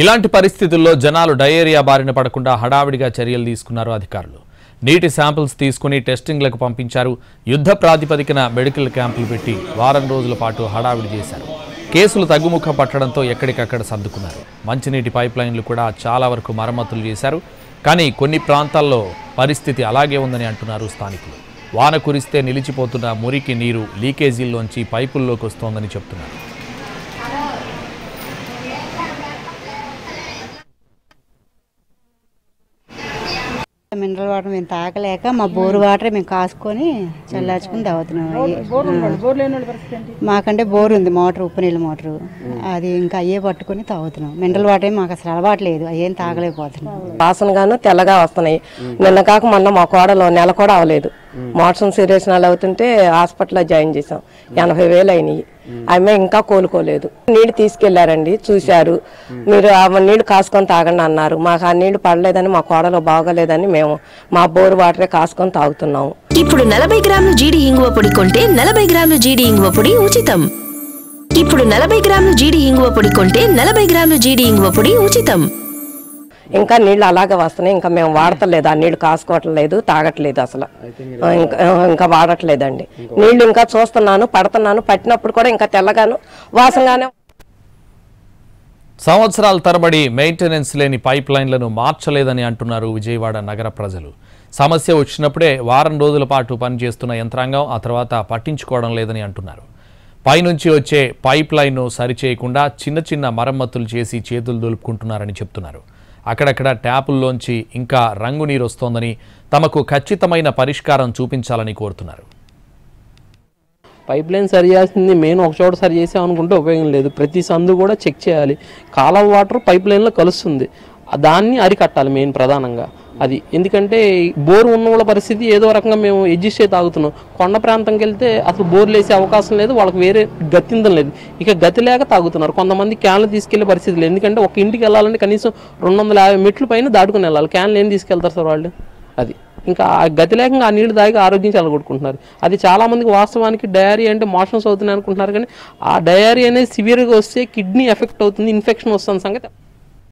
ఇలాంటి పరిస్థితుల్లో జనాలు డయేరియా బారిన పడకుండా హడావిడిగా చర్యలు తీసుకున్నారు అధికారులు. నీటి శాంపిల్స్ తీసుకుని టెస్టింగ్లకు పంపించారు. యుద్ధ ప్రాతిపదికన మెడికల్ క్యాంపులు పెట్టి వారం రోజుల పాటు హడావిడి చేశారు. కేసులు తగ్గుముఖం పట్టడంతో ఎక్కడికక్కడ సర్దుకున్నారు. మంచినీటి పైప్లైన్లు కూడా చాలా వరకు మరమ్మతులు చేశారు. కానీ కొన్ని ప్రాంతాల్లో పరిస్థితి అలాగే ఉందని అంటున్నారు స్థానికులు. వాన కురిస్తే నిలిచిపోతున్న మురికి నీరు లీకేజీల్లోంచి పైపుల్లోకి వస్తోందని చెప్తున్నారు. మినరల్ వాటర్ మేము తాగలేక మా బోర్ వాటర్ మేము కాసుకొని చల్లార్చుకుని తాగుతున్నాం. మాకంటే బోర్ ఉంది, మోటార్ ఉప్పు నీళ్ళ మోటారు, అది ఇంకా అయ్యే పట్టుకొని తాగుతున్నాం. మినరల్ వాటర్ మాకు అసలు అలవాటు లేదు, అయ్యేం తాగలేకపోతున్నాం. వాసనగాను తెల్లగా వస్తున్నాయి. నిన్న కాక మొన్న మా కోడలో నెల కూడా అవ్వలేదు, మోషన్ సీరియస్నాలు అవుతుంటే హాస్పిటల్లో జాయిన్ చేసాం. 80,000 అయినాయి. ఆమె ఇంకా కోలుకోలేదు. నీళ్ళు తీసుకెళ్లారండి, చూశారు. మీరు ఆ నీళ్లు కాసుకొని తాగండి అన్నారు. మాకు ఆ నీళ్లు పడలేదని, మా కోడలో బాగోలేదని మేము మా బోర్ వాటరే కాసుకొని తాగుతున్నాము. ఇప్పుడు 40 గ్రాములు జీడి ఇంగువ పొడి కొంటే 40 గ్రాములు జీడి ఇంగువ పొడి ఉచితం. ఇప్పుడు 40 గ్రాములు జీడి ఇంగువ పొడి కొంటే 40 గ్రాములు జీడి ఇంగువ పొడి ఉచితం. ఇంకా నీళ్ళు అలాగే వస్తున్నాయి. ఇంకా మేము వాడతలేదు, ఆ నీళ్లు కాసుకోవట్లేదు, తాగట్లేదు, అసలు ఇంకా వాడట్లేదండి. నీళ్లు ఇంకా చూస్తున్నాను, పడుతున్నాను, పట్టినప్పుడు కూడా ఇంకా తెల్లగాను వాసనగానే. సంవత్సరాల తరబడి మెయింటెనెన్స్ లేని పైప్ లైన్లను మార్చలేదని అంటున్నారు విజయవాడ నగర ప్రజలు. సమస్య వచ్చినప్పుడే వారం రోజుల పాటు పనిచేస్తున్న యంత్రాంగం ఆ తర్వాత పట్టించుకోవడం లేదని అంటున్నారు. పైనుంచి వచ్చే పైప్ లైన్ను సరిచేయకుండా చిన్న చిన్న మరమ్మతులు చేసి చేతులు దులుపుకుంటున్నారని చెప్తున్నారు. అక్కడక్కడ ట్యాపుల్లోంచి ఇంకా రంగు నీరు వస్తోందని, తమకు ఖచ్చితమైన పరిష్కారం చూపించాలని కోరుతున్నారు. పైప్ లైన్ సరి చేయాల్సింది మెయిన్ ఒక చోట సరి చేసామనుకుంటే ఉపయోగం లేదు. ప్రతి సందు కూడా చెక్ చేయాలి. కాలువ వాటర్ పైప్ లైన్లో కలుస్తుంది, దాన్ని అరికట్టాలి మెయిన్ ప్రధానంగా అది. ఎందుకంటే బోర్ ఉన్న వాళ్ళ పరిస్థితి ఏదో రకంగా మేము అడ్జస్ట్ అయి తాగుతున్నాం. కొండ ప్రాంతంకి వెళ్తే అసలు బోర్లు వేసే అవకాశం లేదు, వాళ్ళకి వేరే గత్యంతం లేదు. ఇక గతి లేక తాగుతున్నారు. కొంతమంది క్యాన్లు తీసుకెళ్లే పరిస్థితి లేదు. ఎందుకంటే ఒక ఇంటికి వెళ్ళాలంటే కనీసం 250 మెట్లు పైన దాటుకుని వెళ్ళాలి. క్యాన్లు ఏం తీసుకెళ్తారు సార్ వాళ్ళు? అది ఇంకా గతి లేకుండా ఆ నీళ్లు తాగి ఆరోగ్యం చెలగొట్టుకుంటున్నారు. అది చాలామందికి వాస్తవానికి డయేరియా అంటే మోషన్స్ అవుతున్నాయి అనుకుంటున్నారు. కానీ ఆ డయేరియా అనేది సివియర్గా వస్తే కిడ్నీ ఎఫెక్ట్ అవుతుంది, ఇన్ఫెక్షన్ వస్తుంది సంగతి